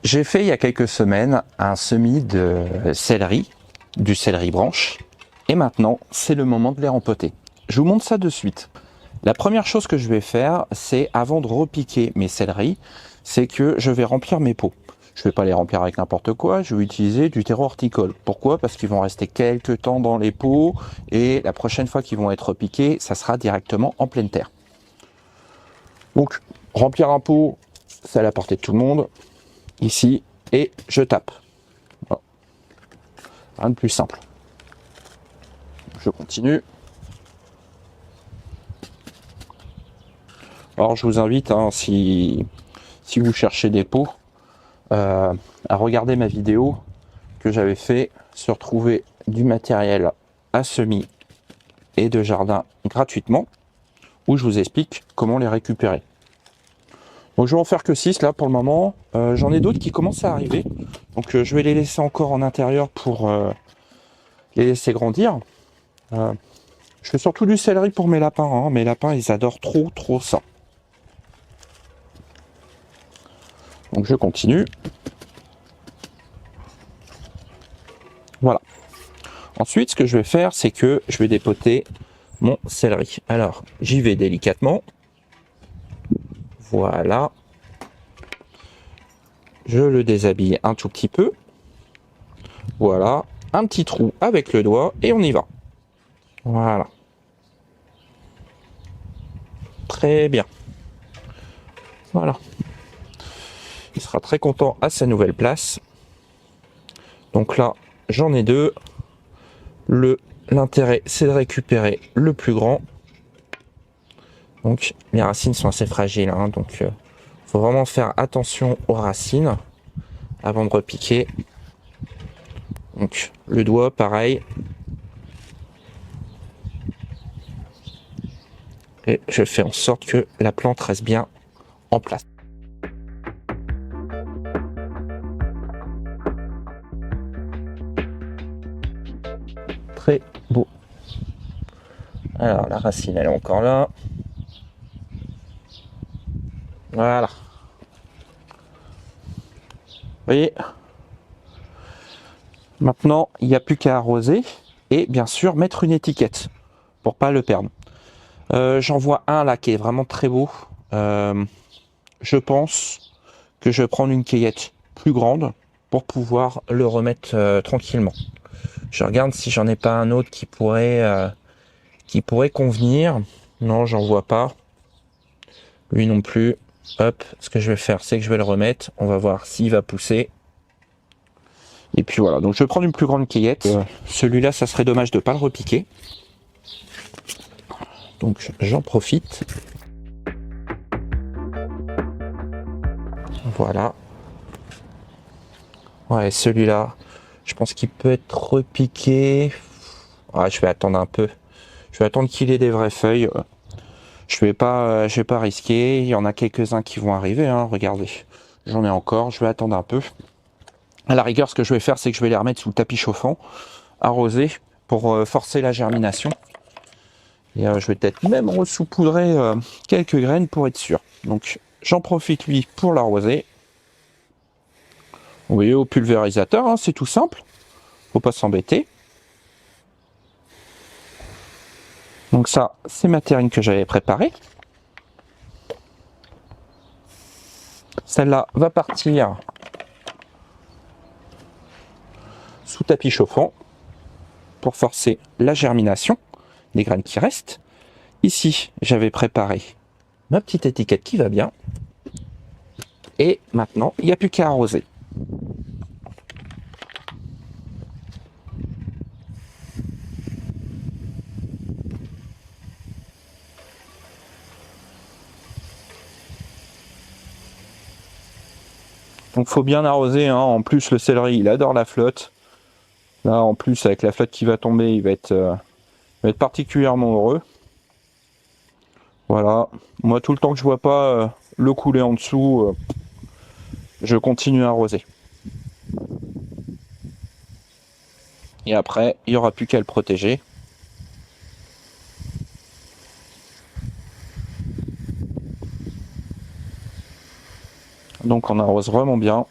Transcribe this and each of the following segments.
J'ai fait il y a quelques semaines un semis de céleri, du céleri branche, et maintenant c'est le moment de les rempoter. Je vous montre ça de suite. La première chose que je vais faire, c'est avant de repiquer mes céleris, c'est que je vais remplir mes pots. Je ne vais pas les remplir avec n'importe quoi, je vais utiliser du terreau horticole. Pourquoi? Parce qu'ils vont rester quelques temps dans les pots et la prochaine fois qu'ils vont être repiqués, ça sera directement en pleine terre. Donc, remplir un pot, c'est à la portée de tout le monde. Ici, et je tape. Voilà. Rien de plus simple. Je continue. Alors, je vous invite, si vous cherchez des pots, à regarder ma vidéo que j'avais fait sur trouver du matériel à semis et de jardin gratuitement, où je vous explique comment les récupérer. Donc je vais en faire que 6 là pour le moment. J'en ai d'autres qui commencent à arriver. Donc je vais les laisser encore en intérieur pour les laisser grandir. Je fais surtout du céleri pour mes lapins. Mes lapins, ils adorent trop ça. Donc je continue. Voilà. Ensuite, ce que je vais faire, c'est que je vais dépoter mon céleri. Alors, j'y vais délicatement. Voilà. Je le déshabille un tout petit peu. Voilà. Un petit trou avec le doigt et on y va. Voilà. Très bien. Voilà. Il sera très content à sa nouvelle place. Donc là, j'en ai deux. L'intérêt, c'est de récupérer le plus grand. Donc, les racines sont assez fragiles. Donc, faut vraiment faire attention aux racines avant de repiquer. Donc, le doigt, pareil. Et je fais en sorte que la plante reste bien en place. Très beau. Alors, la racine, elle est encore là. Voilà. Vous voyez? Maintenant, il n'y a plus qu'à arroser et bien sûr mettre une étiquette pour pas le perdre. J'en vois un là qui est vraiment très beau. Je pense que je vais prendre une cueillette plus grande pour pouvoir le remettre tranquillement. Je regarde si j'en ai pas un autre qui pourrait convenir. Non, j'en vois pas. Lui non plus. Hop, ce que je vais faire, c'est que je vais le remettre. On va voir s'il va pousser. Et puis voilà, donc je vais prendre une plus grande cueillette. Celui-là, ça serait dommage de ne pas le repiquer. Donc j'en profite. Voilà. Ouais, celui-là, je pense qu'il peut être repiqué. Ouais, je vais attendre un peu. Je vais attendre qu'il ait des vraies feuilles. Je vais pas risquer. Il y en a quelques-uns qui vont arriver. Regardez, j'en ai encore. Je vais attendre un peu. À la rigueur, ce que je vais faire, c'est que je vais les remettre sous le tapis chauffant, arroser pour forcer la germination. Et je vais peut-être même ressaupoudrer quelques graines pour être sûr. Donc j'en profite lui pour l'arroser. Vous voyez, au pulvérisateur, c'est tout simple. Faut pas s'embêter. Donc ça, c'est ma terrine que j'avais préparée. Celle-là va partir sous tapis chauffant pour forcer la germination des graines qui restent. Ici, j'avais préparé ma petite étiquette qui va bien. Et maintenant, il n'y a plus qu'à arroser. Donc faut bien arroser, en plus le céleri il adore la flotte. Là en plus avec la flotte qui va tomber, il va être particulièrement heureux. Voilà, moi tout le temps que je vois pas le couler en dessous, je continue à arroser. Et après, il n'y aura plus qu'à le protéger. Donc on arrose vraiment bien.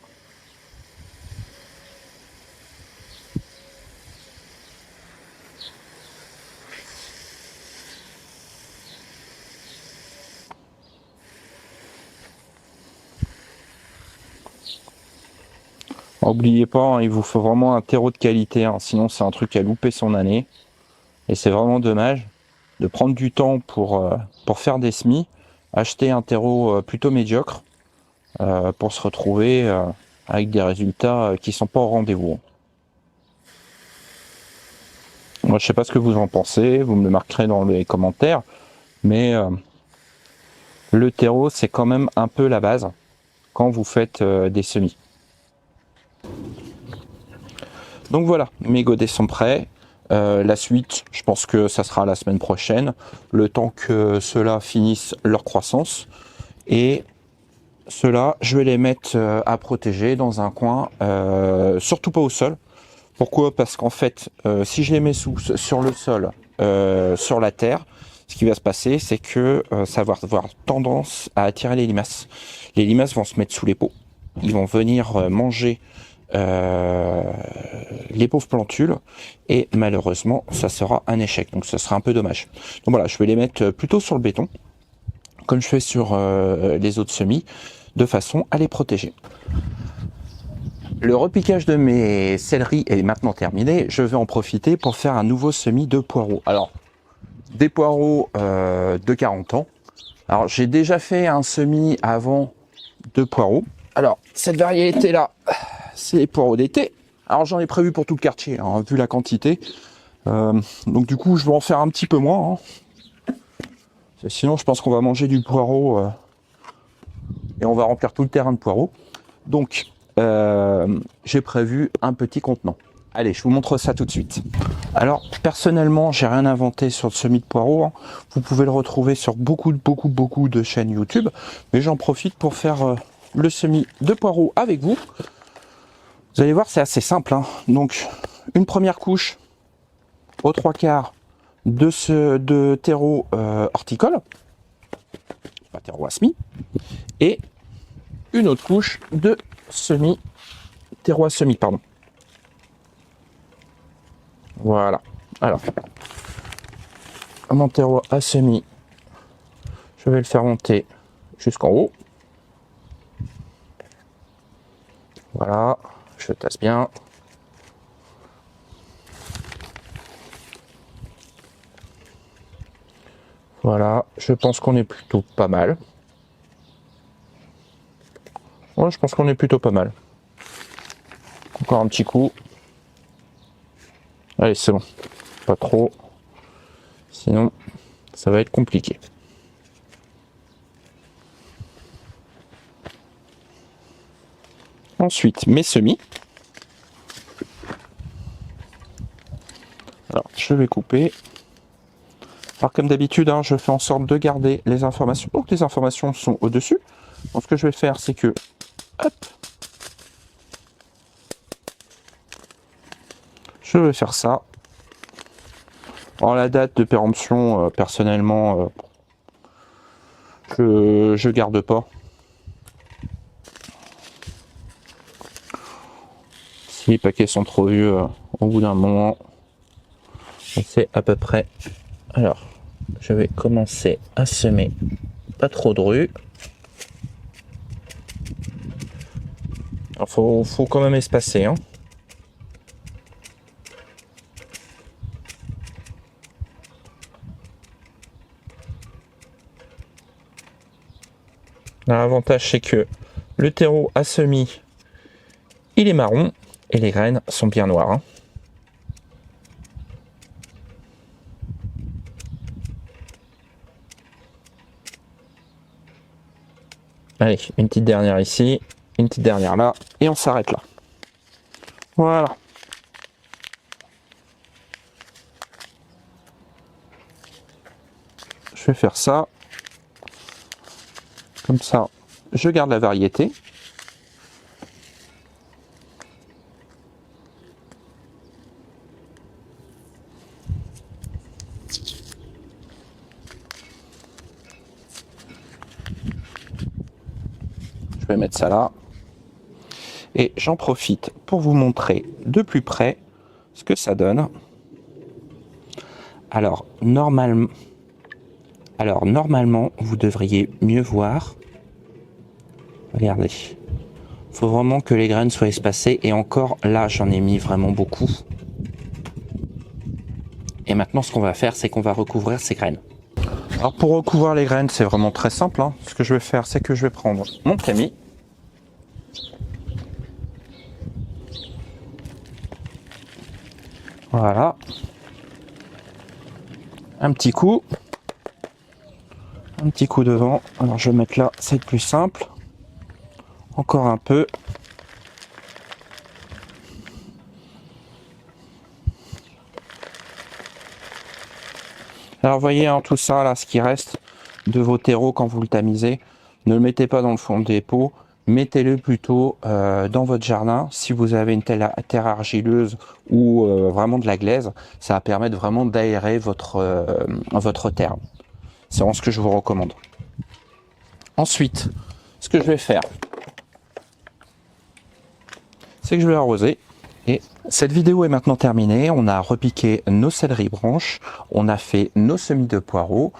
N'oubliez pas, hein, il vous faut vraiment un terreau de qualité, hein, sinon c'est un truc à louper son année. Et c'est vraiment dommage de prendre du temps pour faire des semis, acheter un terreau plutôt médiocre pour se retrouver avec des résultats qui sont pas au rendez-vous. Moi, je sais pas ce que vous en pensez, vous me le marquerez dans les commentaires, mais le terreau, c'est quand même un peu la base quand vous faites des semis. Donc voilà, mes godets sont prêts. La suite, je pense que ça sera la semaine prochaine, le temps que ceux-là finissent leur croissance. Et ceux-là, je vais les mettre à protéger dans un coin, surtout pas au sol. Pourquoi? Parce qu'en fait, si je les mets sur le sol, sur la terre, ce qui va se passer, c'est que ça va avoir tendance à attirer les limaces. Les limaces vont se mettre sous les pots. Ils vont venir manger les pauvres plantules et malheureusement, ça sera un échec. Donc, ça sera un peu dommage. Donc voilà, je vais les mettre plutôt sur le béton, comme je fais sur les autres semis, de façon à les protéger. Le repiquage de mes céleris est maintenant terminé. Je vais en profiter pour faire un nouveau semis de poireaux. Alors, des poireaux de 40 ans. Alors, j'ai déjà fait un semis avant de poireaux. Alors, cette variété-là, c'est les poireaux d'été. Alors, j'en ai prévu pour tout le quartier, hein, vu la quantité. Donc, du coup, je vais en faire un petit peu moins. Hein. Sinon, je pense qu'on va manger du poireau et on va remplir tout le terrain de poireaux. Donc, j'ai prévu un petit contenant. Allez, je vous montre ça tout de suite. Alors, personnellement, j'ai rien inventé sur le semis de poireaux. Hein. Vous pouvez le retrouver sur beaucoup de chaînes YouTube. Mais j'en profite pour faire le semis de poireaux avec vous. Vous allez voir, c'est assez simple. Hein. Donc, une première couche aux 3/4 de terreau horticole. Pas terreau à semis. Et une autre couche de terreau à semis, pardon. Voilà. Alors, mon terreau à semis, je vais le faire monter jusqu'en haut. Voilà, je tasse bien. Voilà, je pense qu'on est plutôt pas mal. Ouais, je pense qu'on est plutôt pas mal. Encore un petit coup. Allez, c'est bon. Pas trop. Sinon, ça va être compliqué. Ensuite, mes semis. Alors, je vais couper. Alors, comme d'habitude, hein, je fais en sorte de garder les informations. Donc, les informations sont au-dessus. Donc, ce que je vais faire, c'est que... Hop. Je vais faire ça. Alors, la date de péremption, personnellement, je garde pas. Si les paquets sont trop vieux, au bout d'un moment, c'est à peu près. Alors, je vais commencer à semer pas trop de rue. Alors, faut quand même espacer, hein. L'avantage, c'est que le terreau à semis, il est marron et les graines sont bien noires. Hein. Allez, une petite dernière ici, une petite dernière là, et on s'arrête là. Voilà. Je vais faire ça. Comme ça, je garde la variété. Je vais mettre ça là. Et j'en profite pour vous montrer de plus près ce que ça donne. Alors, normalement, vous devriez mieux voir. Regardez. Faut vraiment que les graines soient espacées. Et encore, là, j'en ai mis vraiment beaucoup. Et maintenant, ce qu'on va faire, c'est qu'on va recouvrir ces graines. Alors, pour recouvrir les graines, c'est vraiment très simple, hein. Ce que je vais faire, c'est que je vais prendre mon trémie. Voilà. Un petit coup. Un petit coup devant. Alors, je vais mettre là, c'est le plus simple. Encore un peu. Alors, vous voyez, hein, tout ça, là, ce qui reste de vos terreaux quand vous le tamisez, ne le mettez pas dans le fond des pots. Mettez-le plutôt dans votre jardin. Si vous avez une terre argileuse ou vraiment de la glaise, ça va permettre vraiment d'aérer votre terre. C'est vraiment ce que je vous recommande. Ensuite, ce que je vais faire, c'est que je vais arroser. Et cette vidéo est maintenant terminée. On a repiqué nos céleri branches, on a fait nos semis de poireaux.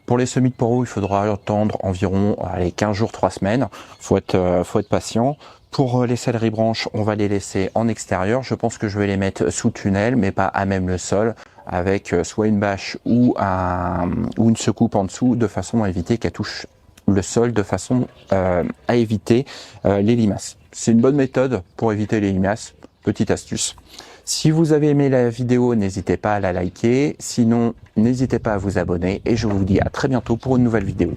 Pour les semis de poireaux, il faudra attendre environ 15 jours, 3 semaines. Faut être patient. Pour les céleri branches, on va les laisser en extérieur. Je pense que je vais les mettre sous tunnel, mais pas à même le sol, avec soit une bâche ou une secoupe en dessous, de façon à éviter qu'elle touche le sol, de façon à éviter les limaces. C'est une bonne méthode pour éviter les limaces. Petite astuce. Si vous avez aimé la vidéo, n'hésitez pas à la liker. Sinon, n'hésitez pas à vous abonner. Et je vous dis à très bientôt pour une nouvelle vidéo.